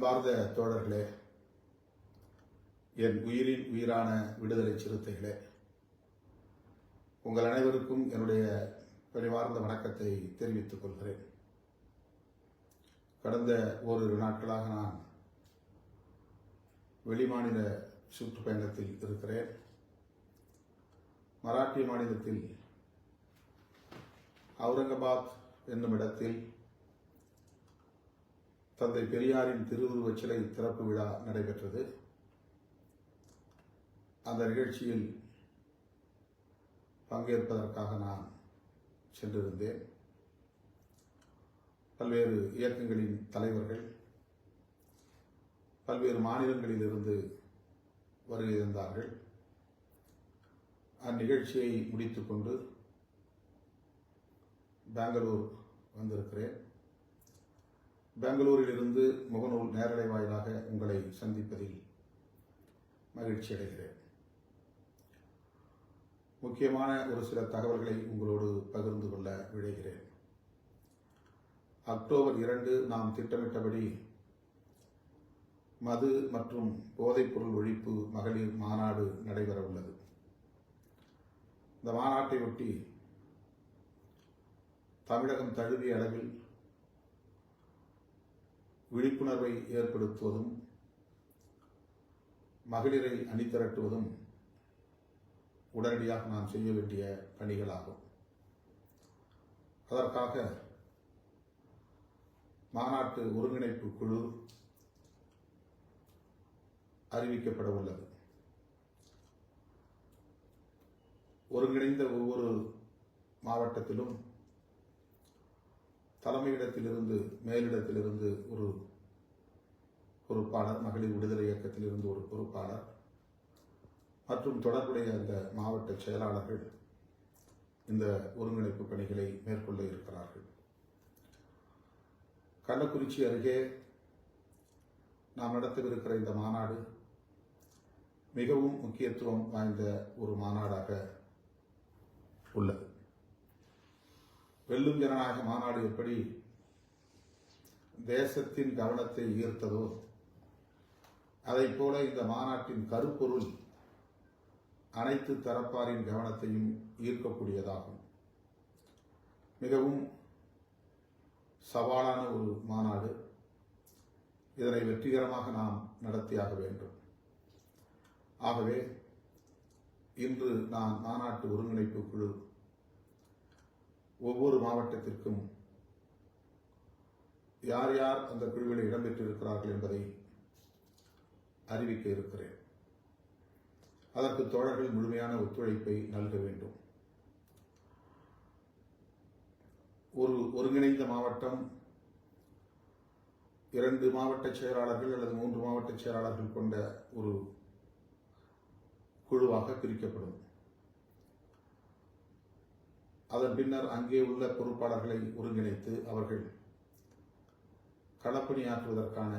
அன்பார்ந்த தோழர்களே, என் உயிரின் உயிரான விடுதலை சிறுத்தைகளே, உங்கள் அனைவருக்கும் என்னுடைய பணிவார்ந்த வணக்கத்தை தெரிவித்துக் கொள்கிறேன். கடந்த ஓரிரு நாட்களாக நான் வெளிமாநில சுற்றுப்பயணத்தில் இருக்கிறேன். மராட்டிய மாநிலத்தில் அவுரங்காபாத் என்னும் இடத்தில் தந்தை பெரியாரின் திருவுருவச் சிலை திறப்பு விழா நடைபெற்றது. அந்த நிகழ்ச்சியில் பங்கேற்பதற்காக நான் சென்றிருந்தேன். பல்வேறு இயக்கங்களின் தலைவர்கள் பல்வேறு மாநிலங்களிலிருந்து வருகை தந்தார்கள். அந்நிகழ்ச்சியை முடித்துக்கொண்டு பெங்களூர் வந்திருக்கிறேன். பெங்களூரிலிருந்து முகநூல் நேரலை வாயிலாக உங்களை சந்திப்பதில் மகிழ்ச்சி அடைகிறேன். முக்கியமான ஒரு சில தகவல்களை உங்களோடு பகிர்ந்து கொள்ள விழைகிறேன். அக்டோபர் 2 நாம் திட்டமிட்டபடி மது மற்றும் போதைப்பொருள் ஒழிப்பு மகளிர் மாநாடு நடைபெற உள்ளது. இந்த மாநாட்டை ஒட்டி தமிழகம் தழுவிய அளவில் விழிப்புணர்வை ஏற்படுத்துவதும் மகளிரை அணிதிரட்டுவதும் உடனடியாக நாம் செய்ய வேண்டிய பணிகளாகும். அதற்காக மாநாட்டு ஒருங்கிணைப்பு குழு அறிவிக்கப்பட உள்ளது. ஒருங்கிணைந்த ஒவ்வொரு மாவட்டத்திலும் தலைமையிடத்திலிருந்து மேலிடத்திலிருந்து ஒரு பொறுப்பாளர், மகளிர் விடுதலை இயக்கத்திலிருந்து ஒரு பொறுப்பாளர் மற்றும் தொடர்புடைய அந்த மாவட்ட செயலாளர்கள் இந்த ஒருங்கிணைப்பு பணிகளை மேற்கொள்ள இருக்கிறார்கள். கள்ளக்குறிச்சி அருகே நாம் நடத்தவிருக்கிற இந்த மாநாடு மிகவும் முக்கியத்துவம் வாய்ந்த ஒரு மாநாடாக உள்ளது. வெல்லும் ஜனநாயக மாநாடு எப்படி தேசத்தின் கவனத்தை ஈர்த்ததோ அதைப் போல இந்த மாநாட்டின் கருப்பொருள் அனைத்து தரப்பாரின் கவனத்தையும் ஈர்க்கக்கூடியதாகும். மிகவும் சவாலான ஒரு மாநாடு. இதனை வெற்றிகரமாக நாம் நடத்தியாக வேண்டும். ஆகவே இன்று நான் மாநாட்டு ஒருங்கிணைப்பு குழு ஒவ்வொரு மாவட்டத்திற்கும் யார் யார் அந்த குழுவில் இடம்பெற்றிருக்கிறார்கள் என்பதை அறிவிக்க இருக்கிறேன். அதற்கு தோழர்கள் முழுமையான ஒத்துழைப்பை நல்க வேண்டும். ஒரு ஒருங்கிணைந்த மாவட்டம் 2 மாவட்ட செயலாளர்கள் அல்லது 3 மாவட்ட செயலாளர்கள் கொண்ட ஒரு குழுவாக பிரிக்கப்படும். அதன் பின்னர் அங்கே உள்ள பொறுப்பாளர்களை ஒருங்கிணைத்து அவர்கள் களப்பணியாற்றுவதற்கான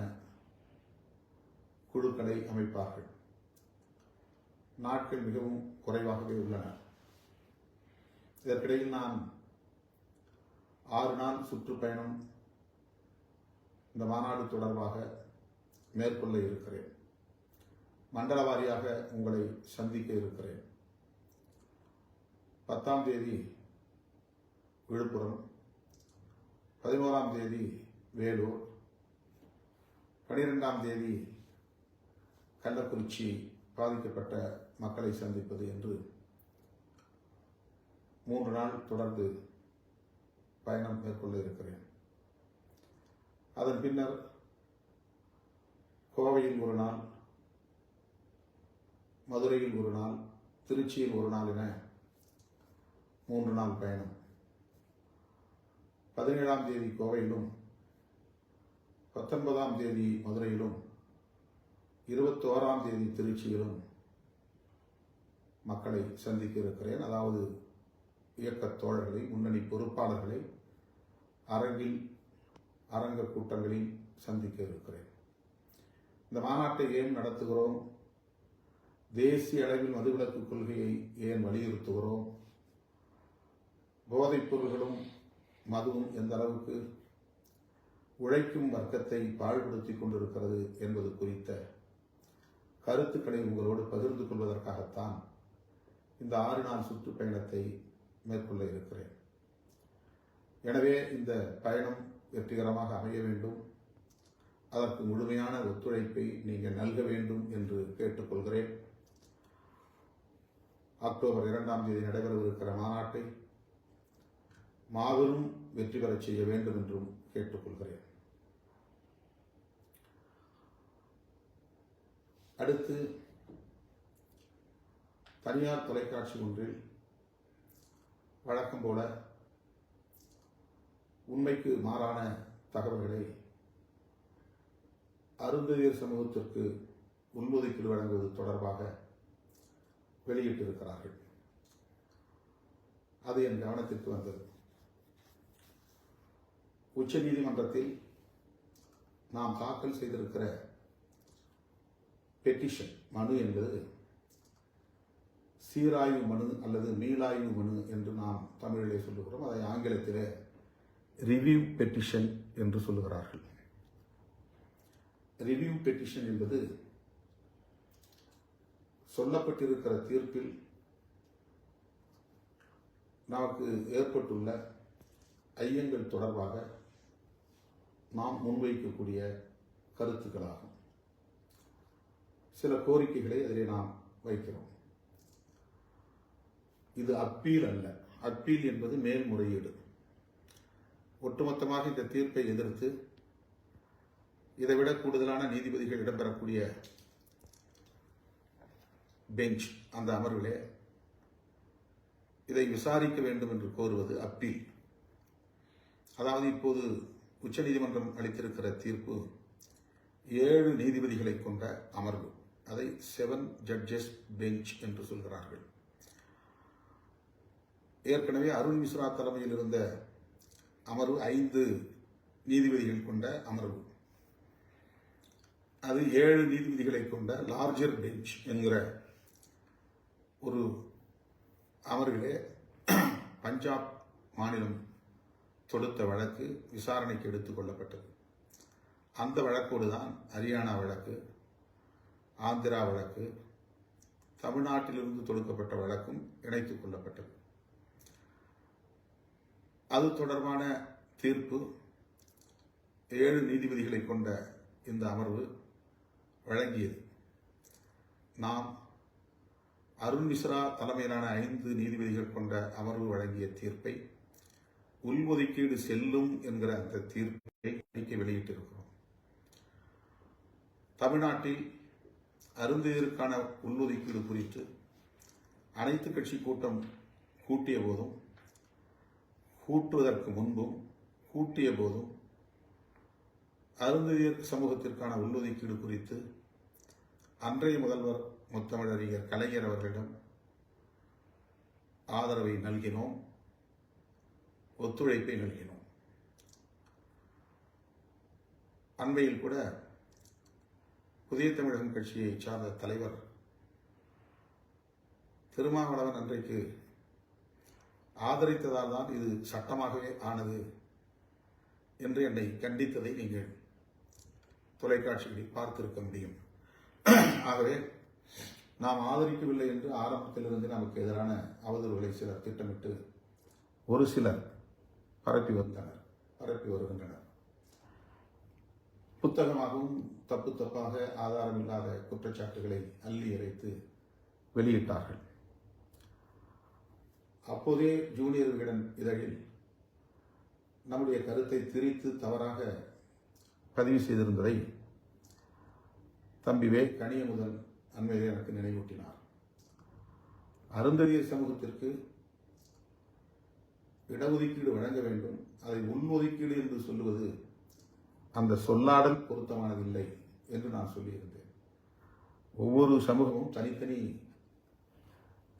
குழுக்களை அமைப்பார்கள். நாட்கள் மிகவும் குறைவாகவே உள்ளன. இதற்கிடையில் நான் 6 நாள் சுற்றுப்பயணம் இந்த மாநாடு தொடர்பாக மேற்கொள்ள இருக்கிறேன். மண்டல வாரியாக உங்களை சந்திக்க இருக்கிறேன். 10ஆம் தேதி விழுப்புரம், 11ஆம் தேதி வேலூர், 12ஆம் தேதி கள்ளக்குறிச்சி பாதிக்கப்பட்ட மக்களை சந்திப்பது என்று 3 நாள் தொடர்ந்து பயணம் மேற்கொள்ள இருக்கிறேன். அதன் பின்னர் கோவையில் ஒரு நாள், மதுரையில் ஒரு நாள், திருச்சியில் ஒரு நாள் என 3 நாள் பயணம். 17ஆம் தேதி கோவையிலும், 19ஆம் தேதி மதுரையிலும், 21ஆம் தேதி திருச்சியிலும் மக்களை சந்திக்க இருக்கிறேன். அதாவது இயக்கத் தோழர்களை, முன்னணி பொறுப்பாளர்களை அரங்க கூட்டங்களில் சந்திக்க இருக்கிறேன். இந்த மாநாட்டை ஏன் நடத்துகிறோம்? தேசிய அளவில் மதுவிலக்கு கொள்கையை ஏன் வலியுறுத்துகிறோம்? போதைப் பொருள்களும் மதுவும் எந்த அளவுக்கு உழைக்கும் வர்க்கத்தை பாழ்படுத்தி கொண்டிருக்கிறது என்பது குறித்த கருத்துக்களை உங்களோடு பகிர்ந்து கொள்வதற்காகத்தான் இந்த 6 நாள் சுற்றுப்பயணத்தை மேற்கொள்ள இருக்கிறேன். எனவே இந்த பயணம் வெற்றிகரமாக அமைய வேண்டும், அதற்கு முழுமையான ஒத்துழைப்பை நீங்கள் நல்க வேண்டும் என்று கேட்டுக்கொள்கிறேன். அக்டோபர் 2ஆம் தேதி நடைபெறவிருக்கிற மாநாட்டை மாபெரும் வெற்றி பெறச் செய்ய வேண்டும் என்றும் கேட்டுக்கொள்கிறேன். அடுத்து, தனியார் தொலைக்காட்சி ஒன்றில் வழக்கம் போல உண்மைக்கு மாறான தகவல்களை அருந்ததியர் சமூகத்திற்கு உள்ஒதுக்கீடு வழங்குவது தொடர்பாக வெளியிட்டிருக்கிறார்கள். அது என் கவனத்திற்கு வந்தது. உச்சநீதிமன்றத்தில் நாம் தாக்கல் செய்திருக்கிற பெட்டிஷன் மனு என்பது சீராய்வு மனு அல்லது மீளாய்வு மனு என்று நாம் தமிழிலே சொல்லுகிறோம். அதை ஆங்கிலத்திலே ரிவ்யூ பெட்டிஷன் என்று சொல்லுகிறார்கள். ரிவ்யூ பெட்டிஷன் என்பது சொல்லப்பட்டிருக்கிற தீர்ப்பில் நமக்கு ஏற்பட்டுள்ள ஐயங்கள் தொடர்பாக நாம் முன்வைக்கக்கூடிய கருத்துக்களாகும். சில கோரிக்கைகளை அதிலே நாம் வைக்கிறோம். இது அப்பீல் அல்ல. அப்பீல் என்பது மேல்முறையீடு. ஒட்டுமொத்தமாக இந்த தீர்ப்பை எதிர்த்து இதைவிட கூடுதலான நீதிபதிகள் இடம்பெறக்கூடிய பெஞ்ச், அந்த அமர்விலே இதை விசாரிக்க வேண்டும் என்று கோருவது அப்பீல். அதாவது இப்போது உச்சநீதிமன்றம் அளித்திருக்கிற தீர்ப்பு 7 நீதிபதிகளை கொண்ட அமர்வு, அதை 7 ஜட்ஜஸ் பெஞ்ச் என்று சொல்கிறார்கள். ஏற்கனவே அருண் மிஸ்ரா தலைமையில் இருந்த அமர்வு 5 நீதிபதிகள் கொண்ட அமர்வு, அது 7 நீதிபதிகளை கொண்ட லார்ஜர் பெஞ்ச் என்கிற ஒரு அமர்விலே பஞ்சாப் மாநிலம் தொடுத்த வழக்கு விசாரணைக்கு எடுத்துக் கொள்ளப்பட்டது. அந்த வழக்கோடு தான் ஹரியானா வழக்கு, ஆந்திரா வழக்கு, தமிழ்நாட்டிலிருந்து தொடுக்கப்பட்ட வழக்கும் இணைத்துக் கொள்ளப்பட்டது. அது தொடர்பான தீர்ப்பு 7 நீதிபதிகளை கொண்ட இந்த அமர்வு வழங்கியது. நாம் அருண் மிஸ்ரா தலைமையிலான 5 நீதிபதிகள் கொண்ட அமர்வு வழங்கிய தீர்ப்பை உள்ஒதுக்கீடு செல்லும் என்கிற அந்த தீர்ப்பை அறிக்கை வெளியிட்டிருக்கிறோம். தமிழ்நாட்டில் அருந்ததியருக்கான உள்ஒதுக்கீடு குறித்து அனைத்து கட்சி கூட்டம் கூட்டிய போதும், கூட்டுவதற்கு முன்பும், கூட்டிய போதும் அருந்ததியர் சமூகத்திற்கான உள்ஒதுக்கீடு குறித்து அன்றைய முதல்வர் முத்தமிழறிஞர் கலைஞர் அவர்களிடம் ஆதரவை நல்கினோம், ஒத்துழைப்பை நல்கினோம். அண்மையில் கூட புதிய தமிழகம் கட்சியை சார்ந்த தலைவர் திருமாவளவன் அன்றைக்கு ஆதரித்ததால் தான் இது சட்டமாகவே ஆனது என்று என்னை கண்டித்ததை நீங்கள் தொலைக்காட்சிகளில் பார்த்திருக்க முடியும். ஆகவே நாம் ஆதரிக்கவில்லை என்று ஆரம்பத்திலிருந்து நமக்கு எதிரான அவதூறுகளை சிலர் திட்டமிட்டு ஒரு சிலர் பரப்பி வருகின்றனர். புத்தகமாகவும் தப்பு தப்பாக ஆதாரமில்லாத குற்றச்சாட்டுகளை அள்ளி இறைத்து வெளியிட்டார்கள். அப்போதே ஜூனியர் விகடன் இதழில் நம்முடைய கருத்தை திரித்து தவறாக பதிவு செய்திருந்ததை தம்பி வே கனியமுதன் அண்மையிலே எனக்கு நினைவூட்டினார். அருந்ததியர் சமூகத்திற்கு இடஒதுக்கீடு வழங்க வேண்டும், அதை உள்ஒதுக்கீடு என்று சொல்லுவது அந்த சொல்லாடல் பொருத்தமானதில்லை என்று நான் சொல்லியிருந்தேன். ஒவ்வொரு சமூகமும் தனித்தனி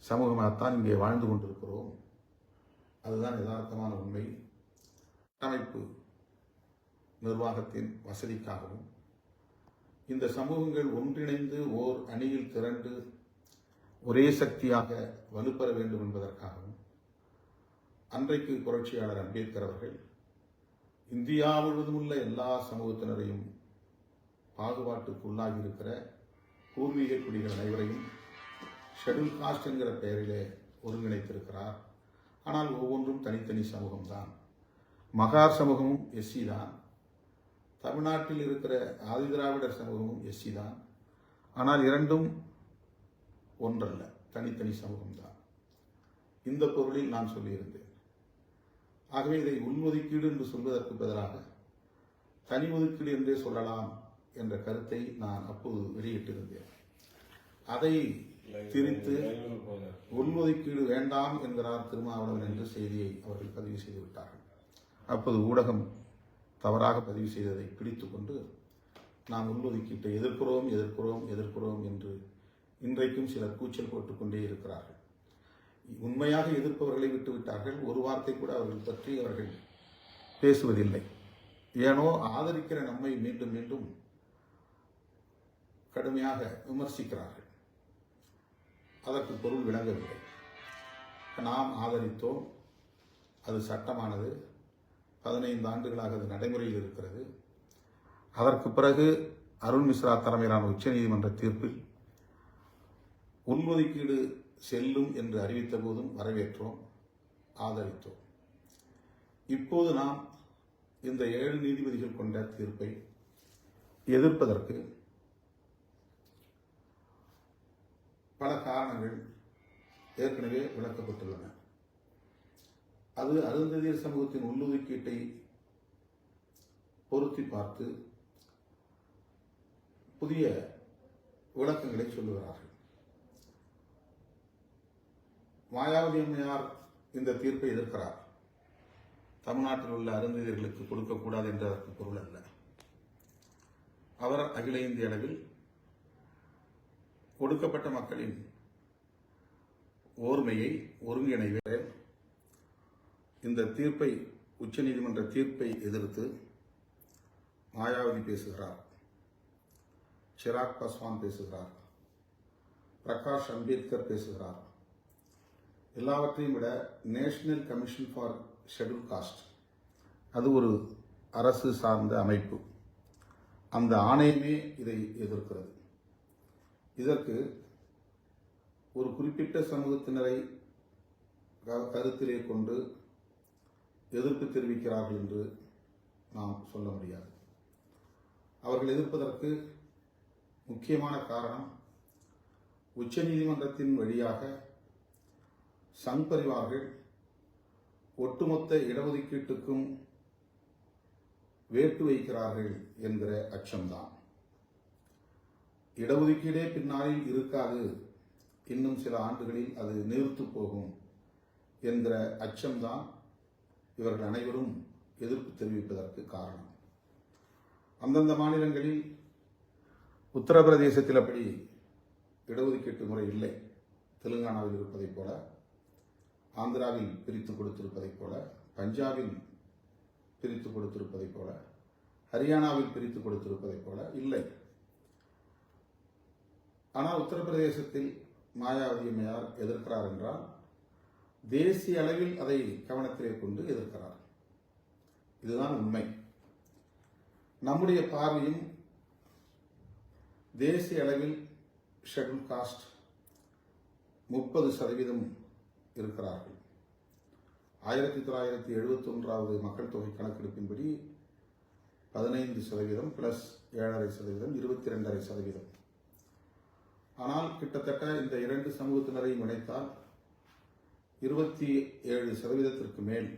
சமூகமாகத்தான் இங்கே வாழ்ந்து கொண்டிருக்கிறோம். அதுதான் யதார்த்தமான உண்மை. கட்டமைப்பு நிர்வாகத்தின் வசதிக்காகவும் இந்த சமூகங்கள் ஒன்றிணைந்து ஓர் அணியில் திரண்டு ஒரே சக்தியாக வலுப்பெற வேண்டும் என்பதற்காகவும் அன்றைக்கு புரட்சியாளர் அம்பேத்கர் அவர்கள் இந்தியா முழுவதும் உள்ள எல்லா சமூகத்தினரையும் பாகுபாட்டுக்கு உள்ளாகி இருக்கிற பூர்வீக குடிகள் அனைவரையும் ஷெட்யூல் காஸ்ட் என்கிற பெயரிலே ஒருங்கிணைத்திருக்கிறார். ஆனால் ஒவ்வொன்றும் தனித்தனி சமூகம்தான். மகார் சமூகமும் எஸ்சி தான். தமிழ்நாட்டில் இருக்கிற ஆதிதிராவிடர் சமூகமும் எஸ்சி தான். ஆனால் இரண்டும் ஒன்றல்ல, தனித்தனி சமூகம்தான். இந்த பொருளில் நான் சொல்லியிருந்தேன். ஆகவே இதை உள்ஒதுக்கீடு என்று சொல்வதற்கு பதிலாக தனி ஒதுக்கீடு என்றே சொல்லலாம் என்ற கருத்தை நான் அப்போது வெளியிட்டிருந்தேன். அதை திரித்து உள்ஒதுக்கீடு வேண்டாம் என்கிறார் திருமாவளவன் என்ற செய்தியை அவர்கள் பதிவு செய்துவிட்டார்கள். அப்போது ஊடகம் தவறாக பதிவு செய்ததை பிடித்துக் கொண்டு நாம் உள்ஒதுக்கீட்டை எதிர்க்கிறோம் எதிர்க்கிறோம் எதிர்க்கிறோம் என்று இன்றைக்கும் சிலர் கூச்சல் போட்டுக்கொண்டே இருக்கிறார்கள். உண்மையாக எதிர்ப்பவர்களை விட்டுவிட்டார்கள். ஒரு வார்த்தை கூட அவர்கள் பற்றி அவர்கள் பேசுவதில்லை. ஏனோ ஆதரிக்கிற நம்மை மீண்டும் மீண்டும் கடுமையாக விமர்சிக்கிறார்கள். அதற்கு பொருள் விளங்கவில்லை. நாம் ஆதரித்தோம், அது சட்டமானது, 15 ஆண்டுகளாக அது நடைமுறையில் இருக்கிறது. அதற்கு பிறகு அருண் மிஸ்ரா தலைமையிலான உச்சநீதிமன்ற தீர்ப்பில் உள்ஒதுக்கீடு செல்லும் என்று அறிவித்த போதும் வரவேற்றோம், ஆதரித்தோம். இப்போது நாம் இந்த 7 நீதிபதிகள் கொண்ட தீர்ப்பை எதிர்ப்பதற்கு பல காரணங்கள் ஏற்கனவே விளக்கப்பட்டுள்ளன. அது அருந்ததியர் சமூகத்தின் உள்ளொதுக்கீட்டை பொருத்தி பார்த்து புதிய விளக்கங்களை சொல்லுகிறார்கள். மாயாவதி அம்மையார் இந்த தீர்ப்பை எதிர்க்கிறார். தமிழ்நாட்டில் உள்ள அருந்ததியர்களுக்கு கொடுக்கக்கூடாது என்ற அதற்கு பொருள் அல்ல. அவர் அகில இந்திய அளவில் கொடுக்கப்பட்ட மக்களின் ஓர்மையை ஒருங்கிணைவே இந்த தீர்ப்பை, உச்சநீதிமன்ற தீர்ப்பை எதிர்த்து மாயாவதி பேசுகிறார், சிராக் பாஸ்வான் பேசுகிறார், பிரகாஷ் அம்பேத்கர் பேசுகிறார். எல்லாவற்றையும் விட national commission for schedule cost, அது ஒரு அரசு சார்ந்த அமைப்பு, அந்த ஆணையமே இதை எதிர்க்கிறது. இதற்கு ஒரு குறிப்பிட்ட சமூகத்தினரை கருத்திலே கொண்டு எதிர்ப்பு தெரிவிக்கிறார்கள் என்று நாம் சொல்ல முடியாது. அவர்கள் எதிர்ப்பதற்கு முக்கியமான காரணம், உச்சநீதிமன்றத்தின் வழியாக சங் பரிவார்கள் ஒட்டுமொத்த இடஒதுக்கீட்டுக்கும் வேட்டு வைக்கிறார்கள் என்கிற அச்சம்தான். இடஒதுக்கீடே பின்னாளில் இருக்காது, இன்னும் சில ஆண்டுகளில் அது நீர்த்து போகும் என்கிற அச்சம்தான் இவர்கள் அனைவரும் எதிர்ப்பு தெரிவிப்பதற்கு காரணம். அந்தந்த மாநிலங்களில், உத்தரப்பிரதேசத்தில் அப்படி இடஒதுக்கீட்டு முறை இல்லை. தெலுங்கானாவில் இருப்பதைப் போல, ஆந்திராவில் பிரித்து கொடுத்திருப்பதைப் போல, பஞ்சாபில் பிரித்து கொடுத்திருப்பதைப் போல, ஹரியானாவில் பிரித்து கொடுத்திருப்பதைப் போல இல்லை. ஆனால் உத்தரப்பிரதேசத்தில் மாயாவதி அம்மையார் எதிர்க்கிறார் என்றால் தேசிய அளவில் அதை கவனத்திலே கொண்டு எதிர்க்கிறார். இதுதான் உண்மை. நம்முடைய பார்வையும் தேசிய அளவில் ஷெட்யூல் காஸ்ட் 30% இருக்கிறார்கள். 1971 மக்கள் தொகை கணக்கெடுப்பின்படி 15% பிளஸ் 7.5%, 22.5%. ஆனால் கிட்டத்தட்ட இந்த 2 சமூகத்தினரையும் இணைத்தால் 27% மேல்,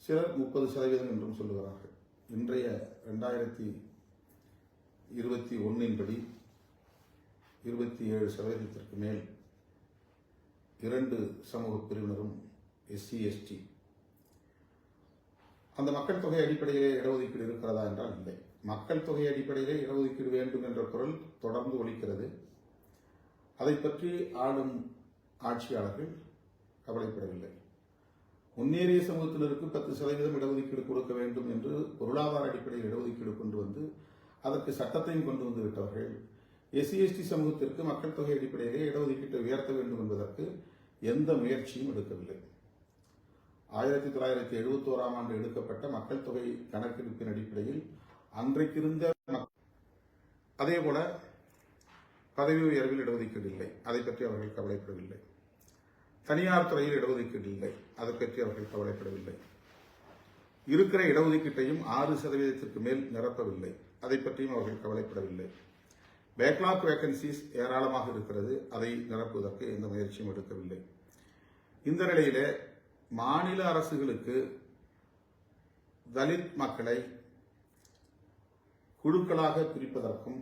சிலர் 30% என்றும் சொல்லுகிறார்கள். இன்றைய 2021 படி 27% மேல் 2 சமூக பிரிவினரும் எஸ்சி எஸ்டி. அந்த மக்கள் தொகை அடிப்படையிலே இடஒதுக்கீடு இருக்கிறதா என்றால் இல்லை. மக்கள் தொகை அடிப்படையிலே இடஒதுக்கீடு வேண்டும் என்ற குரல் தொடர்ந்து ஒலிக்கிறது. அதை பற்றி ஆளும் ஆட்சியாளர்கள் கவலைப்படவில்லை. முன்னேறிய சமூகத்தினருக்கு 10% இடஒதுக்கீடு கொடுக்க வேண்டும் என்று பொருளாதார அடிப்படையில் இடஒதுக்கீடு கொண்டு வந்து அதற்கு சட்டத்தையும் கொண்டு வந்து விட்டவர்கள் எஸ்சி எஸ்டி சமூகத்திற்கு மக்கள் தொகை அடிப்படையிலே இடஒதுக்கீட்டை உயர்த்த வேண்டும் என்பதற்கு எந்த முயற்சியும் எடுக்கவில்லை. 1971ஆம் ஆண்டு எடுக்கப்பட்ட மக்கள் தொகை கணக்கெடுப்பின் அடிப்படையில் அன்றைக்கு இருந்த அதேபோல பதவி உயர்வில் இடஒதுக்கீடு இல்லை, அதை பற்றி அவர்கள் கவலைப்படவில்லை. தனியார் துறையில் இடஒதுக்கீடு இல்லை, அதை பற்றி அவர்கள் கவலைப்படவில்லை. இருக்கிற இடஒதுக்கீட்டையும் 6% மேல் நிரப்பவில்லை, அதை பற்றியும் அவர்கள் கவலைப்படவில்லை. பேக்லாக் வேகன்சிஸ் ஏராளமாக இருக்கிறது, அதை நிரப்புவதற்கு எந்த முயற்சியும் எடுக்கவில்லை. இந்த நிலையிலே மாநில அரசுகளுக்கு தலித் மக்களை குழுக்களாக பிரிப்பதற்கும்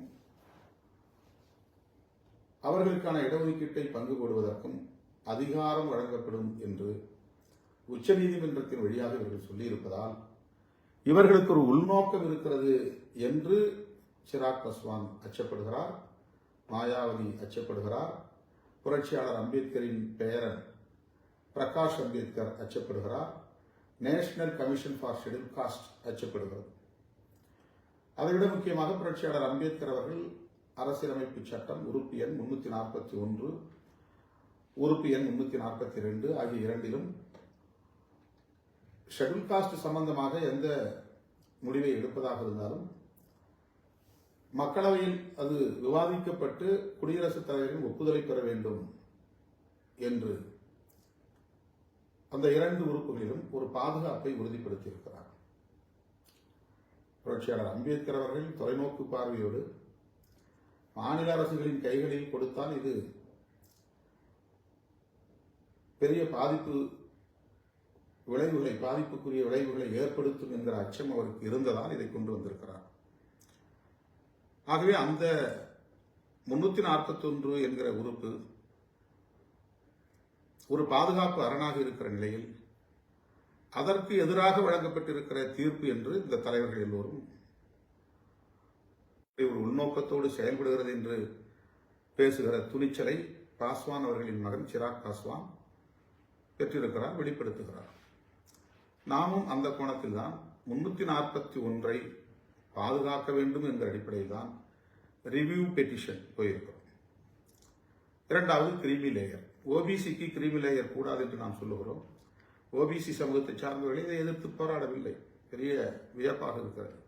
அவர்களுக்கான இடஒதுக்கீட்டை பங்கு போடுவதற்கும் அதிகாரம் வழங்கப்படும் என்று உச்சநீதிமன்றத்தின் வழியாக இவர்கள் சொல்லியிருப்பதால் இவர்களுக்கு ஒரு உள்நோக்கம் இருக்கிறது என்று சிராக் பாஸ்வான் அச்சப்படுகிறார், மாயாவதி அச்சப்படுகிறார், புரட்சியாளர் அம்பேத்கரின் Bayern Prakash Ambedkar அச்சப்படுகிறார், national commission for schedule cost அச்சப்படுகிறது. அதைவிட முக்கியமாக புரட்சியாளர் அம்பேத்கர் அவர்கள் அரசியலமைப்பு சட்டம் உறுப்பு எண் 341, உறுப்பு எண் 342 ஆகிய இரண்டிலும் ஷெட்யூல் காஸ்ட் சம்பந்தமாக எந்த முடிவை எடுப்பதாக இருந்தாலும் மக்களவையில் அது விவாதிக்கப்பட்டு குடியரசுத் தலைவரின் ஒப்புதலை பெற வேண்டும் என்று அந்த இரண்டு உறுப்புகளிலும் ஒரு பாதுகாப்பை உறுதிப்படுத்தியிருக்கிறார். புரட்சியாளர் அம்பேத்கர் அவர்கள் தொலைநோக்கு பார்வையோடு மாநில அரசுகளின் கைகளில் கொடுத்தால் இது பெரிய பாதிப்புக்குரிய விளைவுகளை ஏற்படுத்தும் என்கிற அச்சம் அவருக்கு இருந்ததால் இதை கொண்டு வந்திருக்கிறார். ஆகவே அந்த 341 என்கிற உறுப்பு ஒரு பாதுகாப்பு அரணாக இருக்கிற நிலையில் அதற்கு எதிராக வழங்கப்பட்டிருக்கிற தீர்ப்பு என்று இந்த தலைவர்கள் எல்லோரும் ஒரு உள்நோக்கத்தோடு செயல்படுகிறது என்று பேசுகிற துணிச்சலை பாஸ்வான் அவர்களின் மகன் சிராக் பாஸ்வான் பெற்றிருக்கிறார், வெளிப்படுத்துகிறார். நாமும் அந்த கோணத்தில் தான் 341 பாதுகாக்க வேண்டும் என்ற அடிப்படையில் தான் ரிவ்யூ பெட்டிஷன் போயிருக்கிறோம். இரண்டாவது கிரீமி லேயர். ஓபிசிக்கு கிரீமி லேயர் கூடாது என்று நாம் சொல்லுகிறோம். ஓபிசி சமூகத்தை சார்ந்தவர்கள் இதை எதிர்த்து போராடவில்லை, பெரிய வியப்பாக இருக்கிறது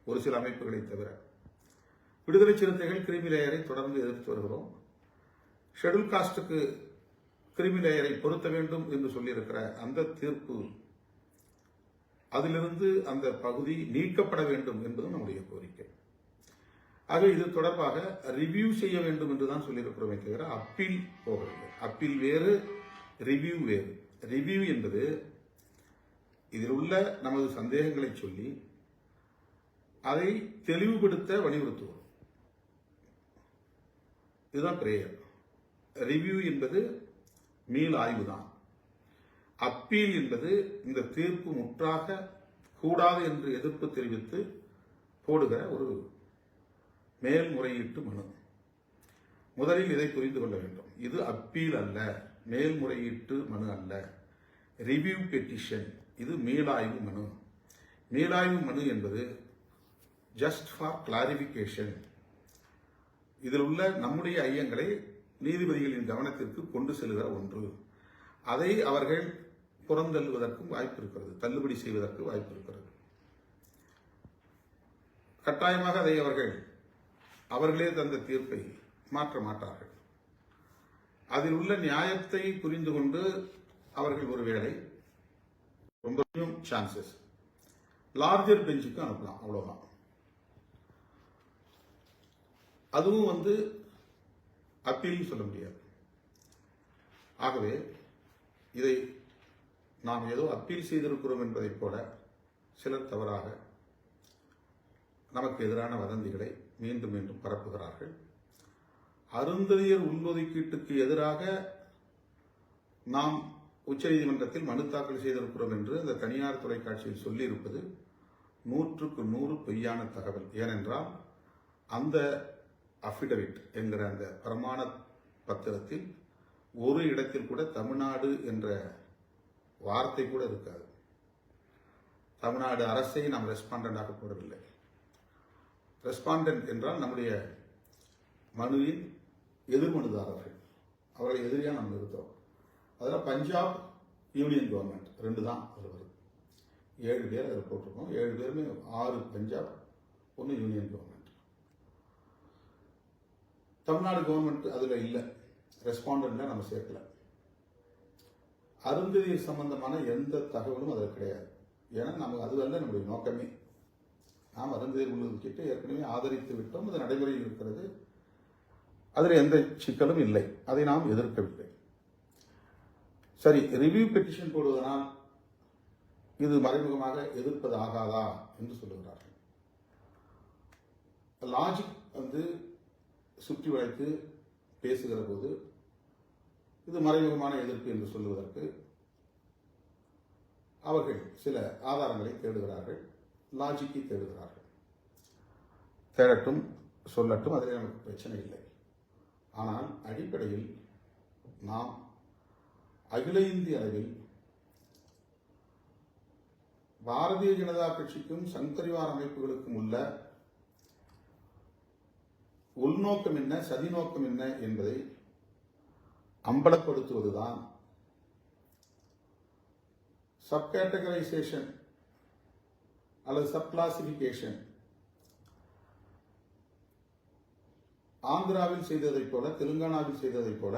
ஒரு சில அமைப்புகளை தவிர. விடுதலை சிறுத்தைகள் கிரீமி லேயரை தொடர்ந்து எதிர்த்து வருகிறோம். ஷெட்யூல் காஸ்டுக்கு கிரீமி லேயரை பொருத்த வேண்டும் என்று சொல்லியிருக்கிற அந்த தீர்ப்பு, அதிலிருந்து அந்த பகுதி நீக்கப்பட வேண்டும் என்பது நம்முடைய கோரிக்கை. ஆக இது தொடர்பாக ரிவ்யூ செய்ய வேண்டும் என்றுதான் சொல்லியிருக்கிறோமே தவிர அப்பீல் போகவில்லை. அப்பீல் வேறு, ரிவ்யூ வேறு. ரிவ்யூ என்பது இதில் உள்ள நமது சந்தேகங்களை சொல்லி அதை தெளிவுபடுத்த வலியுறுத்துவோம். இதுதான் பிரேயர். ரிவ்யூ என்பது மீள் ஆய்வு தான். அப்பீல் என்பது இந்த தீர்ப்பு முற்றாக கூடாது என்று எதிர்ப்பு தெரிவித்து போடுகிற ஒரு மேல்முறையீட்டு மனு. முதலில் இதை புரிந்து கொள்ள வேண்டும். இது அப்பீல் அல்ல, மேல்முறையீட்டு மனு அல்ல, ரிவ்யூ பெட்டிஷன். இது மீளாய்வு மனு. மீளாய்வு மனு என்பது ஜஸ்ட் ஃபார் கிளாரிபிகேஷன். இதில் உள்ள நம்முடைய ஐயங்களை நீதிபதிகளின் கவனத்திற்கு கொண்டு செல்கிற ஒன்று. அதை அவர்கள் புறந்தள்ளுவதற்கும் வாய்ப்பு இருக்கிறது, தள்ளுபடி செய்வதற்கு வாய்ப்பு இருக்கிறது. கட்டாயமாக அதை அவர்களே தந்த தீர்ப்பை மாற்ற மாட்டார்கள். அதில் உள்ள நியாயத்தை புரிந்து கொண்டு அவர்கள் ஒருவேளை ரொம்ப சான்சஸ் லார்ஜர் பெஞ்சுக்கு அனுப்பலாம், அவ்வளவுதான். அதுவும் அப்பீல் சொல்ல முடியாது. ஆகவே இதை நாம் ஏதோ அப்பீல் செய்திருக்கிறோம் என்பதைப் போல சிலர் தவறாக நமக்கு எதிரான வதந்திகளை மீண்டும் மீண்டும் பரப்புகிறார்கள். அருந்ததியர் உள்ஒதுக்கீட்டுக்கு எதிராக நாம் உச்சநீதிமன்றத்தில் மனு தாக்கல் செய்திருக்கிறோம் என்று அந்த தனியார் தொலைக்காட்சியில் சொல்லியிருப்பது 100க்கு 100 பொய்யான தகவல். ஏனென்றால் அந்த அஃபிடவிட் என்கிற அந்த பிரமாண பத்திரத்தில் ஒரு இடத்தில் கூட தமிழ்நாடு என்ற வார்த்தை கூட இருக்காது. தமிழ்நாடு அரசை நாம் ரெஸ்பாண்டண்டாக போடவில்லை. ரெஸ்பாண்டன்ட் என்றால் நம்முடைய மனுவின் எதிர்மனுதாரர்கள், அவர்களை எதிரியாக நாம் நிறுத்தோம். அதில் பஞ்சாப் யூனியன் கவர்மெண்ட் 2 தான் அதில் வருது. 7 பேர் அதில் போட்டிருக்கோம். 7 பேருமே 6 Punjab, 1 union government. Tamil Nadu government அதில் இல்லை, ரெஸ்பாண்டன்ட்ல நம்ம சேர்க்கல. அருந்ததியர் சம்பந்தமான எந்த தகவலும் அதில் கிடையாது. ஏன்னா நமக்கு அதுவல்ல நம்முடைய நோக்கமே. நாம் அருந்ததியர் உள்ளுக்கிட்டு ஏற்கனவே ஆதரித்து விட்டோம். அது நடைமுறையில் இருக்கிறது. அதில் எந்த சிக்கலும் இல்லை. அதை நாம் எதிர்க்கவில்லை. சரி, ரிவ்யூ பெட்டிஷன் போடுவதனால் இது மறைமுகமாக எதிர்ப்பது ஆகாதா என்று சொல்லுகிறார்கள். லாஜிக் சுற்றி வளைத்து பேசுகிற போது இது மறைமுகமான எதிர்ப்பு என்று சொல்லுவதற்கு அவர்கள் சில ஆதாரங்களை தேடுகிறார்கள், லாஜிக்கை தேடுகிறார்கள். தேடட்டும், சொல்லட்டும், அதில் நமக்கு பிரச்சனை இல்லை. ஆனால் அடிப்படையில் நாம் அகில இந்திய அளவில் பாரதிய ஜனதா கட்சிக்கும் சங் பரிவார் அமைப்புகளுக்கும் உள்ள உள்நோக்கம் என்ன, சதி நோக்கம் என்ன என்பதை அம்பலப்படுத்துவதுதான் சப் கேட்டகரைசேஷன் அல்லது சப் கிளாசிபிகேஷன் ஆந்திராவில் செய்ததைப் போல, தெலுங்கானாவில் செய்ததைப் போல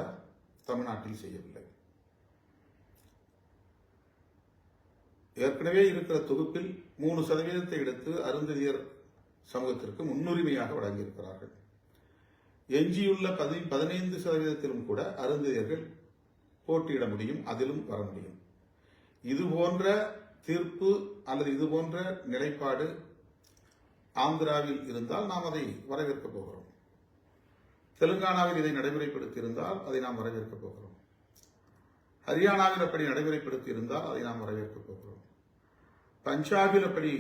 தமிழ்நாட்டில் செய்யவில்லை. ஏற்கனவே இருக்கிற தொகுப்பில் 3% எடுத்து அருந்ததியர் சமூகத்திற்கு முன்னுரிமையாக வழங்கியிருக்கிறார்கள். எஞ்சியுள்ள 15% கூட அருந்ததியர்கள் போட்டியிட முடியும், அதிலும் வர முடியும். இது போன்ற தீர்ப்பு அல்லது இது போன்ற நிலைப்பாடு ஆந்திராவில் இருந்தால் நாம் அதை வரவேற்கப் போகிறோம். தெலுங்கானாவில் இதை நடைமுறைப்படுத்தி இருந்தால் அதை நாம் வரவேற்கப் போகிறோம். ஹரியானாவில் அப்படி நடைமுறைப்படுத்தி இருந்தால் அதை நாம் வரவேற்கப் போகிறோம். பஞ்சாபில் அப்படி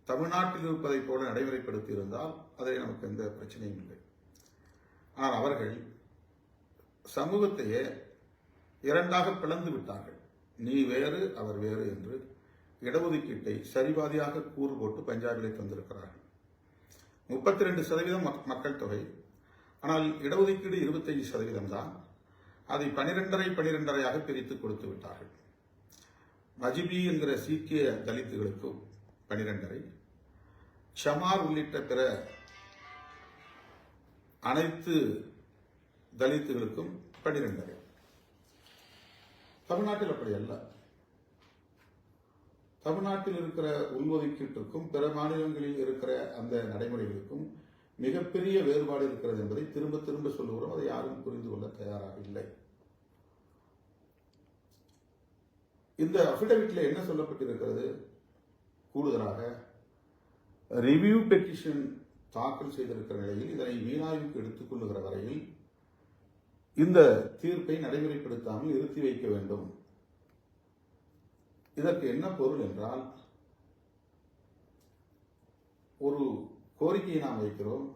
தமிழ்நாட்டில் இருப்பதைப் போல நடைமுறைப்படுத்தி இருந்தால் அதை நமக்கு எந்த பிரச்சனையும் இல்லை. ஆனால் அவர்கள் சமூகத்தையே 2ஆக பிளந்து விட்டார்கள். நீ வேறு, அவர் வேறு என்று இடஒதுக்கீட்டை சரிபாதியாக கூறு போட்டு பஞ்சாபிலே தந்திருக்கிறார்கள். 32% மக்கள் தொகை, ஆனால் இடஒதுக்கீடு 25% தான். அதை 12.5 பிரித்து கொடுத்து விட்டார்கள். மஜிபி என்கிற சீக்கிய தலித்துகளுக்கும் 12.5, சமார் உள்ளிட்ட பிற அனைத்து தலித்துகளுக்கும் 12.5. தமிழ்நாட்டில் அப்படி அல்ல. தமிழ்நாட்டில் இருக்கிற உள்ஒதுக்கீட்டிற்கும் பிற மாநிலங்களில் இருக்கிற அந்த நடைமுறைகளுக்கும் மிகப்பெரிய வேறுபாடு இருக்கிறது என்பதை திரும்ப திரும்ப சொல்லுகிறோம். அதை யாரும் புரிந்து கொள்ள தயாராக இல்லை. இந்த அபிடவிட்ல என்ன சொல்லப்பட்டிருக்கிறது? கூடுதலாக ரிவ்யூ பெட்டிஷன் தாக்கல் செய்திருக்கிற நிலையில் இதனை வீணாய்வுக்கு எடுத்துக் கொள்ளுகிற வரையில் இந்த தீர்ப்பை நடைமுறைப்படுத்தாமல் நிறுத்தி வைக்க வேண்டும். இதற்கு என்ன பொருள் என்றால், ஒரு கோரிக்கையை நாம் வைக்கிறோம்.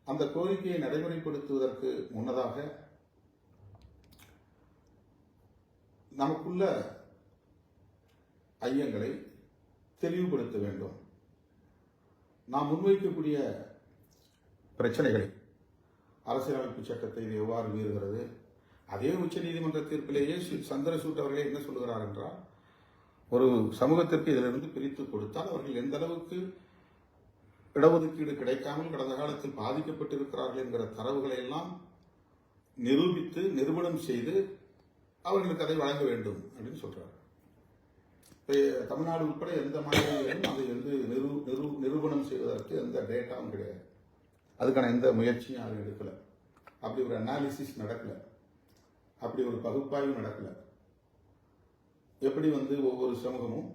அந்த கோரிக்கையை நடைமுறைப்படுத்துவதற்கு முன்னதாக நமக்குள்ள ஐயங்களை தெளிவுபடுத்த வேண்டும். நாம் முன்வைக்கக்கூடிய பிரச்சனைகளை, அரசியலமைப்பு சட்டத்தை இது எவ்வாறு மீறுகிறது, அதே உச்சநீதிமன்ற தீர்ப்பிலேயே சந்திரசூட் அவர்களே என்ன சொல்கிறார் என்றால், ஒரு சமூகத்திற்கு இதிலிருந்து பிரித்து கொடுத்தால் அவர்கள் எந்த அளவுக்கு இடஒதுக்கீடு கிடைக்காமல் கடந்த காலத்தில் பாதிக்கப்பட்டிருக்கிறார்கள் என்கிற தரவுகளை எல்லாம் நிரூபித்து நிரூபணம் செய்து அவர்களுக்கு அதை வழங்க வேண்டும் அப்படின்னு சொல்றாரு. தமிழ்நாடு உட்பட எந்த மாநிலங்களிலும் அதை நிரூபணம் செய்வதற்கு எந்த டேட்டாவும் கிடையாது. அதுக்கான எந்த முயற்சியும் யாரும் எடுக்கல. அப்படி ஒரு அனாலிசிஸ் நடக்கல, அப்படி ஒரு பகுப்பாய்வு நடக்கல. எப்படி ஒவ்வொரு சமூகமும்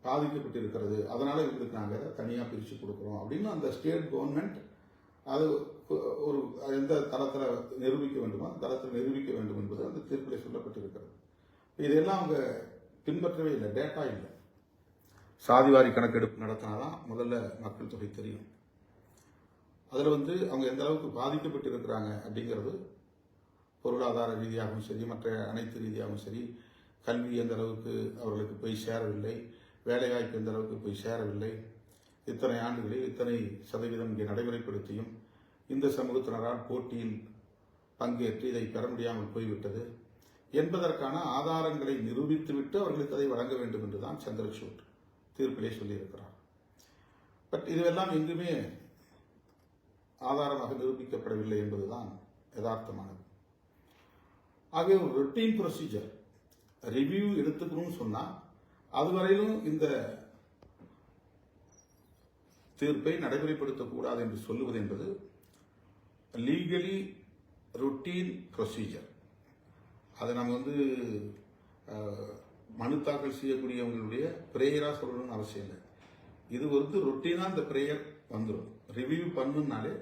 பாதிக்கப்பட்டிருக்கிறது, அதனால இவங்களுக்கு நாங்கள் தனியாக பிரித்து கொடுக்குறோம் அப்படின்னு அந்த ஸ்டேட் கவர்மெண்ட் அது ஒரு எந்த தளத்தில் நிரூபிக்க வேண்டுமோ அந்த தளத்தில் நிரூபிக்க வேண்டும் என்பது அந்த தீர்ப்பில் சொல்லப்பட்டிருக்கிறது. இதெல்லாம் அவங்க பின்பற்றவே இல்லை, டேட்டா இல்லை. சாதிவாரி கணக்கெடுப்பு நடத்தினாதான் முதல்ல மக்கள் தொகை தெரியும். அதில் அவங்க எந்த அளவுக்கு பாதிக்கப்பட்டிருக்கிறாங்க அப்படிங்கிறது பொருளாதார ரீதியாகவும் சரி, மற்ற அனைத்து ரீதியாகவும் சரி, கல்வி எந்த அளவுக்கு அவர்களுக்கு போய் சேரவில்லை, வேலைவாய்ப்பு எந்த அளவுக்கு போய் சேரவில்லை, இத்தனை ஆண்டுகளில் இத்தனை சதவீதம் இங்கே நடைமுறைப்படுத்தியும் இந்த சமூகத்தினரால் போட்டியில் பங்கேற்று இதை பெற முடியாமல் போய்விட்டது, என்பதற்கான ஆதாரங்களை நிரூபித்துவிட்டு அவர்களுக்கு அதை வழங்க வேண்டும் என்றுதான் சந்திரசூட் தீர்ப்பிலே சொல்லியிருக்கிறார். பட் இதுவெல்லாம் எங்குமே ஆதாரமாக நிரூபிக்கப்படவில்லை என்பதுதான் யதார்த்தமானது. ஆகவே ஒரு ரொட்டீன் ப்ரொசீஜர் ரிவ்யூ எடுத்துக்கணும்னு சொன்னா அதுவரையிலும் இந்த தீர்ப்பை நடைமுறைப்படுத்தக்கூடாது என்று சொல்லுவது என்பது லீகலி ரொட்டீன் ப்ரொசீஜர். அதை நம்ம மனு தாக்கல் செய்யக்கூடியவங்களுடைய பிரேயரா சொல்லணும்னு அவசியம் இல்லை. இது ரொட்டீனா இந்த பிரேயர் வந்துடும். ரிவ்யூ பண்ணுனாலே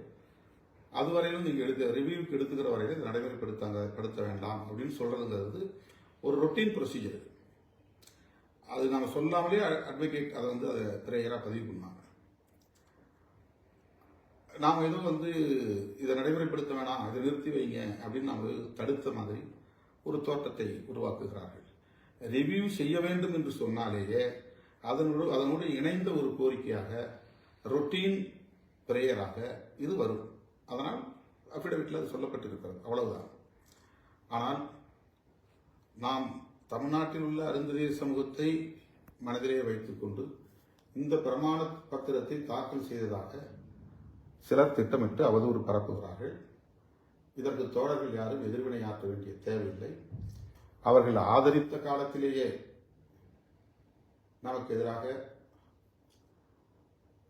அதுவரையிலும் நீங்க ரிவ்யூக்கு எடுத்துக்கிற வரையில இதை நடைமுறைப்படுத்த வேண்டாம் அப்படின்னு சொல்றதுங்கிறது ஒரு ரொட்டீன் ப்ரொசீஜர். அது நம்ம சொல்லாமலே அட்வொகேட் அதை அதை பிரேயரா பதிவு பண்ணாங்க. நாம ஏதோ இதை நடைமுறைப்படுத்த வேணாம், இதை நிறுத்தி வைங்க அப்படின்னு நாம தடுத்த மாதிரி ஒரு தோற்றத்தை உருவாக்குகிறார்கள். ரிவ்யூ செய்ய வேண்டும் என்று சொன்னாலேயே அதனோடு இணைந்த ஒரு கோரிக்கையாக ரொட்டீன் பிரேயராக இது வரும். அதனால் அஃபிடவிட்ல அது சொல்லப்பட்டிருக்கிறது, அவ்வளவுதான். ஆனால் நாம் தமிழ்நாட்டில் உள்ள அருந்ததியர் சமூகத்தை மனதிலே வைத்துக் கொண்டு இந்த பிரமாண பத்திரத்தை தாக்கல் செய்ததாக சிலர் திட்டமிட்டு அவதூறு பரப்புகிறார்கள். இதற்கு தோழர்கள் யாரும் எதிர்வினை ஆற்ற வேண்டிய தேவையில்லை. அவர்கள் ஆதரித்த காலத்திலேயே நமக்கு எதிராக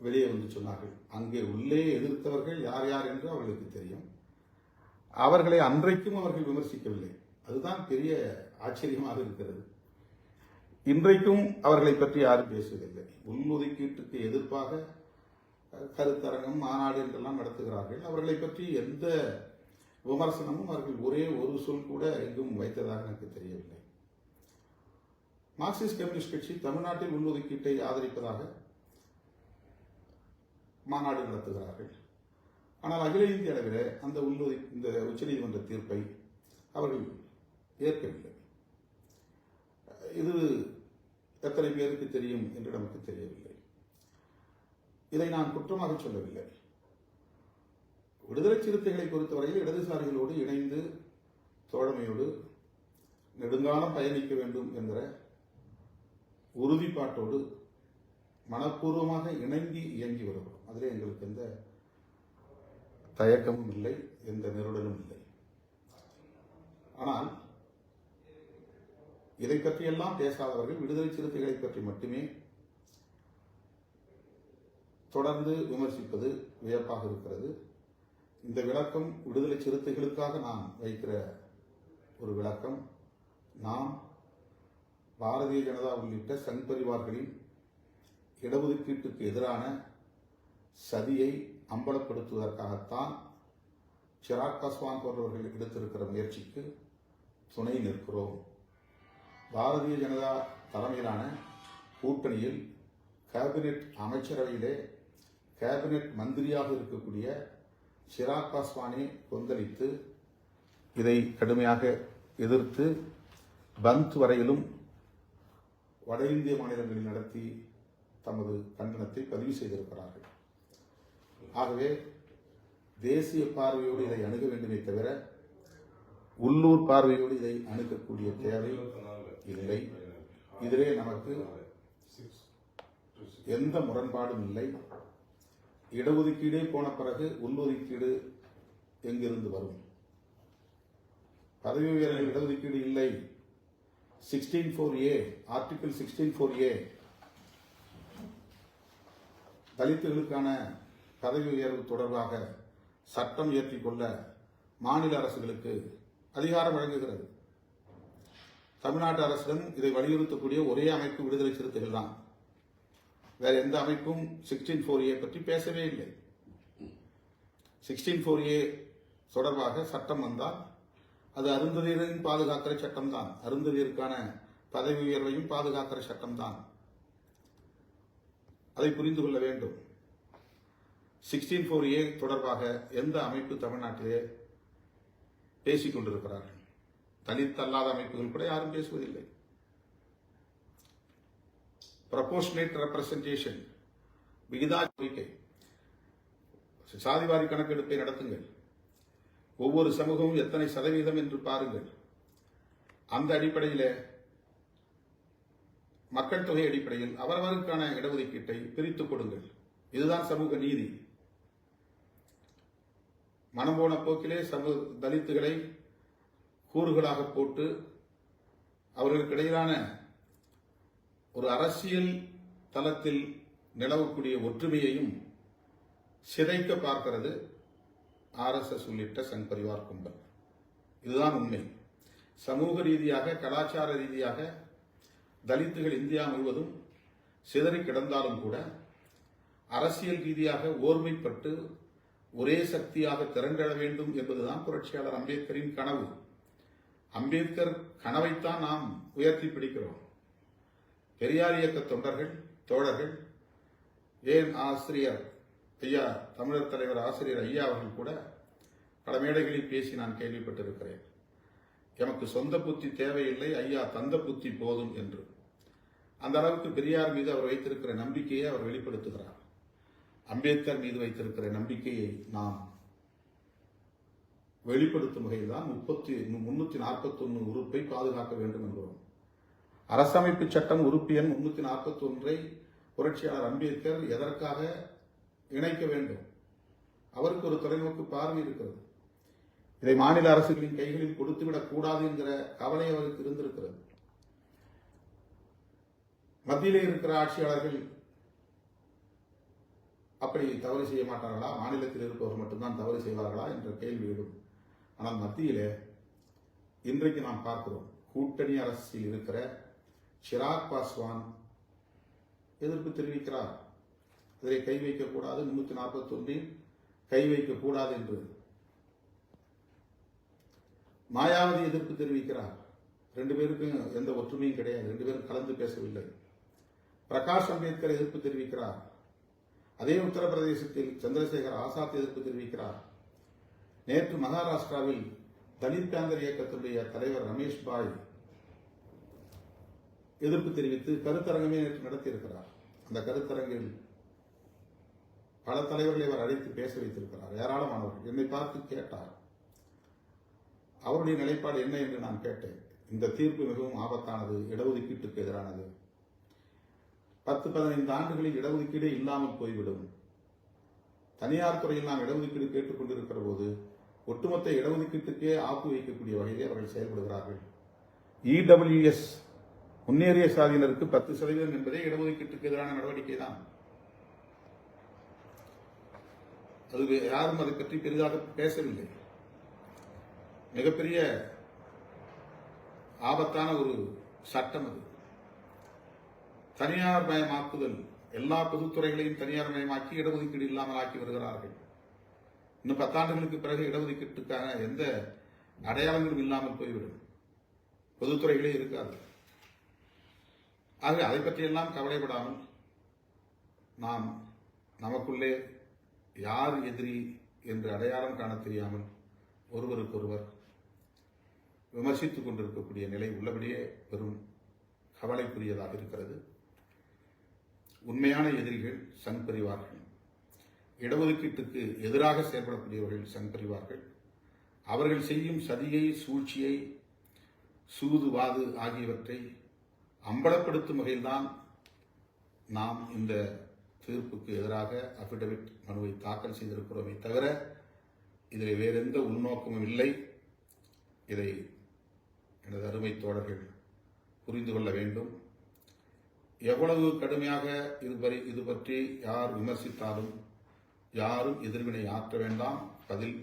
வெளியே சொன்னார்கள். அங்கே உள்ளே எதிர்த்தவர்கள் யார் யார் என்று அவர்களுக்கு தெரியும். அவர்களை அன்றைக்கும் அவர்கள் விமர்சிக்கவில்லை. அதுதான் பெரிய ஆச்சரியமாக இருக்கிறது. இன்றைக்கும் அவர்களை பற்றி யாரும் பேசுவதில்லை. உள்ஒதுக்கீட்டுக்கு எதிர்ப்பாக கருத்தரங்கம், மாநாடு என்றெல்லாம் நடத்துகிறார்கள். அவர்களை பற்றி எந்த விமர்சனமும் அவர்கள் ஒரே ஒரு சொல் கூட எங்கும் வைத்ததாக எனக்கு தெரியவில்லை. மார்க்சிஸ்ட் கம்யூனிஸ்ட் கட்சி தமிழ்நாட்டில் உள்ஒதுக்கீட்டை ஆதரிப்பதாக மாநாடு நடத்துகிறார்கள். ஆனால் அகில இந்திய அளவில் இந்த உச்சநீதிமன்ற தீர்ப்பை அவர்கள் ஏற்கவில்லை. இது எத்தனை பேருக்கு தெரியும் என்று நமக்கு தெரியவில்லை. இதை நான் குற்றமாக சொல்லவில்லை. விடுதலை சிறுத்தைகளை பொறுத்தவரையில் இடதுசாரிகளோடு இணைந்து தோழமையோடு நெடுங்காலம் பயணிக்க வேண்டும் என்கிற உறுதிப்பாட்டோடு மனப்பூர்வமாக இணங்கி இயங்கி வருகிறோம். அதிலே எங்களுக்கு எந்த தயக்கமும் இல்லை, எந்த நெருடலும் இல்லை. ஆனால் இதை பற்றியெல்லாம் பேசாதவர்கள் விடுதலை சிறுத்தைகளை பற்றி மட்டுமே தொடர்ந்து விமர்சிப்பது வியப்பாக இருக்கிறது. இந்த விளக்கம் விடுதலை சிறுத்தைகளுக்காக நான் வைக்கிற ஒரு விளக்கம். நாம் பாரதிய ஜனதா உள்ளிட்ட சங் பரிவார்களின் இடஒதுக்கீட்டுக்கு எதிரான சதியை அம்பலப்படுத்துவதற்காகத்தான் சிராக் பாஸ்வான் போன்றவர்கள் எடுத்திருக்கிற முயற்சிக்கு துணை நிற்கிறோம். பாரதிய ஜனதா தலைமையிலான கூட்டணியில் கேபினெட் அமைச்சரவையிலே கேபினெட் மந்திரியாக இருக்கக்கூடிய சிராக் பாஸ்வானை கொந்தளித்து இதை கடுமையாக எதிர்த்து பந்த் வரையிலும் வட இந்திய மாநிலங்களில் நடத்தி தமது கண்டனத்தை பதிவு செய்திருக்கிறார்கள். ஆகவே தேசிய பார்வையோடு இதை அணுக வேண்டுமே தவிர உள்ளூர் பார்வையோடு இதை அணுகக்கூடிய தேவை இல்லை. இதிலே நமக்கு எந்த முரண்பாடும் இல்லை. இடஒதுக்கீடே போன பிறகு உள்ஒதுக்கீடு எங்கிருந்து வரும்? பதவி உயர்வில் இடஒதுக்கீடு இல்லை. 16(4)A ஆர்டிகிள் 16(4)A தலித்துகளுக்கான பதவி உயர்வு தொடர்பாக சட்டம் இயற்றிக் கொள்ள மாநில அரசுகளுக்கு அதிகாரம் வழங்குகிறது. தமிழ்நாட்டு அரசிடம் இதை வலியுறுத்தக்கூடிய ஒரே அமைப்பு விடுதலை சிறுத்தைகள் தான். வேற எந்த அமைப்பும் 16(4)A பற்றி பேசவே இல்லை. 16(4)A தொடர்பாக சட்டம் வந்தால் அது அருந்ததியரையும் பாதுகாக்கிற சட்டம் தான். அருந்ததியருக்கான பதவி உயர்வையும் பாதுகாக்கிற சட்டம் தான். அதை புரிந்து கொள்ள வேண்டும். 16(4)A தொடர்பாக எந்த அமைப்பு தமிழ்நாட்டிலே பேசிக் கொண்டிருக்கிறார்கள்? தலித் அல்லாத அமைப்புகள் கூட யாரும் பேசுவதில்லை. ப்ரொபோர்ஷனேட் ரெப்ரசன்டேஷன், விகிதா கோரிக்கை, சாதிவாரி கணக்கெடுப்பை நடத்துங்கள். ஒவ்வொரு சமூகமும் எத்தனை சதவீதம் என்று பாருங்கள். அந்த அடிப்படையில் மக்கள் தொகை அடிப்படையில் அவரவருக்கான இடஒதுக்கீட்டை பிரித்துக் கொடுங்கள். இதுதான் சமூக நீதி. மனம் போன போக்கிலே தலித்துகளை கூறுகளாக போட்டு அவர்களுக்கு இடையிலான ஒரு அரசியல் தளத்தில் நிலவக்கூடிய ஒற்றுமையையும் சிதைக்க பார்க்கிறது RSS உள்ளிட்ட சங் பரிவார் கும்பல். இதுதான் உண்மை. சமூக ரீதியாக, கலாச்சார ரீதியாக தலித்துகள் இந்தியா முழுவதும் சிதறி கிடந்தாலும் கூட அரசியல் ரீதியாக ஓர்மைப்பட்டு ஒரே சக்தியாக திரண்டெழ வேண்டும் என்பதுதான் புரட்சியாளர் அம்பேத்கரின் கனவு. அம்பேத்கர் கனவைத்தான் நாம் உயர்த்தி பிடிக்கிறோம். பெரியார் இயக்க தொண்டர்கள், தோழர்கள், ஏன் ஆசிரியர் ஐயா, தமிழர் தலைவர் ஆசிரியர் ஐயா அவர்கள் கூட பல மேடைகளில் பேசி நான் கேள்விப்பட்டிருக்கிறேன். எமக்கு சொந்த புத்தி தேவையில்லை, ஐயா தந்த புத்தி போதும் என்று. அந்த அளவுக்கு பெரியார் மீது அவர் வைத்திருக்கிற நம்பிக்கையை அவர் வெளிப்படுத்துகிறார். அம்பேத்கர் மீது வைத்திருக்கிற நம்பிக்கையை நாம் வெளிப்படுத்தும் வகையில் தான் 341 உறுப்பை பாதுகாக்க வேண்டும் என்கிறோம். அரசமைப்பு சட்டம் உறுப்பு எண் 341 புரட்சியாளர் அம்பேத்கர் எதற்காக இணைக்க வேண்டும்? அவருக்கு ஒரு தொலைநோக்கு பார்வை இருக்கிறது. இதை மாநில அரசுகளின் கைகளில் கொடுத்துவிடக் கூடாது என்கிற கவலை அவருக்கு இருந்திருக்கிறது. மத்தியிலே இருக்கிற ஆட்சியாளர்கள் அப்படி தவறு செய்ய மாட்டார்களா? மாநிலத்தில் இருப்பவர்கள் மட்டும்தான் தவறு செய்வார்களா என்ற கேள்வி எழும். ஆனால் மத்தியிலே இன்றைக்கு நாம் பார்க்கிறோம், கூட்டணி அரசில் இருக்கிற சிராக் பாஸ்வான் எதிர்ப்பு தெரிவிக்கிறார். இதை கை வைக்கக்கூடாது, 341 கை வைக்கக்கூடாது என்று. மாயாவதி எதிர்ப்பு தெரிவிக்கிறார். 2 பேருக்கும் எந்த ஒற்றுமையும் கிடையாது, 2 பேரும் கலந்து பேசவில்லை. பிரகாஷ் அம்பேத்கர் எதிர்ப்பு தெரிவிக்கிறார். அதே உத்தரப்பிரதேசத்தில் சந்திரசேகர் ஆசாத் எதிர்ப்பு தெரிவிக்கிறார். நேற்று மகாராஷ்டிராவில் தலித் பேந்தர் இயக்கத்துடைய தலைவர் ரமேஷ் பாய் எதிர்ப்பு தெரிவித்து கருத்தரங்கமே நேற்று நடத்தியிருக்கிறார். அந்த கருத்தரங்கில் பல தலைவர்களை அவர் அழைத்து பேச வைத்திருக்கிறார். ஏராளமானவர்கள் என்னை பார்த்து கேட்டார், அவருடைய நிலைப்பாடு என்ன என்று நான் கேட்டேன். இந்த தீர்ப்பு மிகவும் ஆபத்தானது, இடஒதுக்கீட்டுக்கு எதிரானது. 10-15 ஆண்டுகளில் இடஒதுக்கீடே இல்லாமல் போய்விடும். தனியார் துறையில் நாம் இடஒதுக்கீடு கேட்டுக் கொண்டிருக்கிற போது ஒட்டுமொத்த இடஒதுக்கீட்டுக்கே ஆப்பு வைக்கக்கூடிய வகையில் அவர்கள் செயல்படுகிறார்கள். EWS முன்னேறிய சாதியினருக்கு 10% என்பதே இடஒதுக்கீட்டுக்கு எதிரான நடவடிக்கை தான். அது யாரும் அதை பற்றி பெரிதாக பேசவில்லை. மிகப்பெரிய ஆபத்தான ஒரு சட்டம் அது. தனியார் மயமாக்குதல், எல்லா பொதுத்துறைகளையும் தனியார் மயமாக்கி இடஒதுக்கீடு இல்லாமல் ஆக்கி வருகிறார்கள். இன்னும் 10 ஆண்டுகளுக்கு பிறகு இடஒதுக்கீட்டுக்கான எந்த அடையாளங்களும் இல்லாமல் போய்விடும், பொதுத்துறைகளே இருக்காது. ஆகவே அதை பற்றியெல்லாம் கவலைப்படாமல் நாம் நமக்குள்ளே யார் எதிரி என்று அடையாளம் காண தெரியாமல் ஒருவருக்கொருவர் விமர்சித்துக் கொண்டிருக்கக்கூடிய நிலை உள்ளபடியே பெரும் கவலைக்குரியதாக இருக்கிறது. உண்மையான எதிரிகள் சங் பரிவார்கள், இடஒதுக்கீட்டுக்கு எதிராக செயல்படக்கூடியவர்கள் சங் பரிவார்கள். அவர்கள் செய்யும் சதியை, சூழ்ச்சியை, சூதுவாது ஆகியவற்றை அம்பலப்படுத்தும் வகையில்தான் நாம் இந்த தீர்ப்புக்கு எதிராக அபிடவிட் மனுவை தாக்கல் செய்திருக்கிறோமே தவிர இதில் வேறெந்த உள்நோக்கமும் இல்லை. இதை எனது அருமை தோழர்கள் புரிந்து கொள்ள வேண்டும். எவ்வளவு கடுமையாக இது பற்றி யார் விமர்சித்தாலும் யாரும் எதிர்வினை ஆற்ற வேண்டாம். பதில்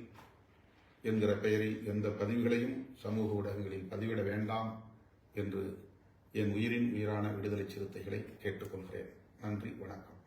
என்கிற பெயரில் எந்த பதிவுகளையும் சமூக ஊடகங்களில் பதிவிட வேண்டாம் என்று என் உயிரின் உயிரான விடுதலை சிறுத்தைகளை கேட்டுக்கொள்கிறேன். நன்றி, வணக்கம்.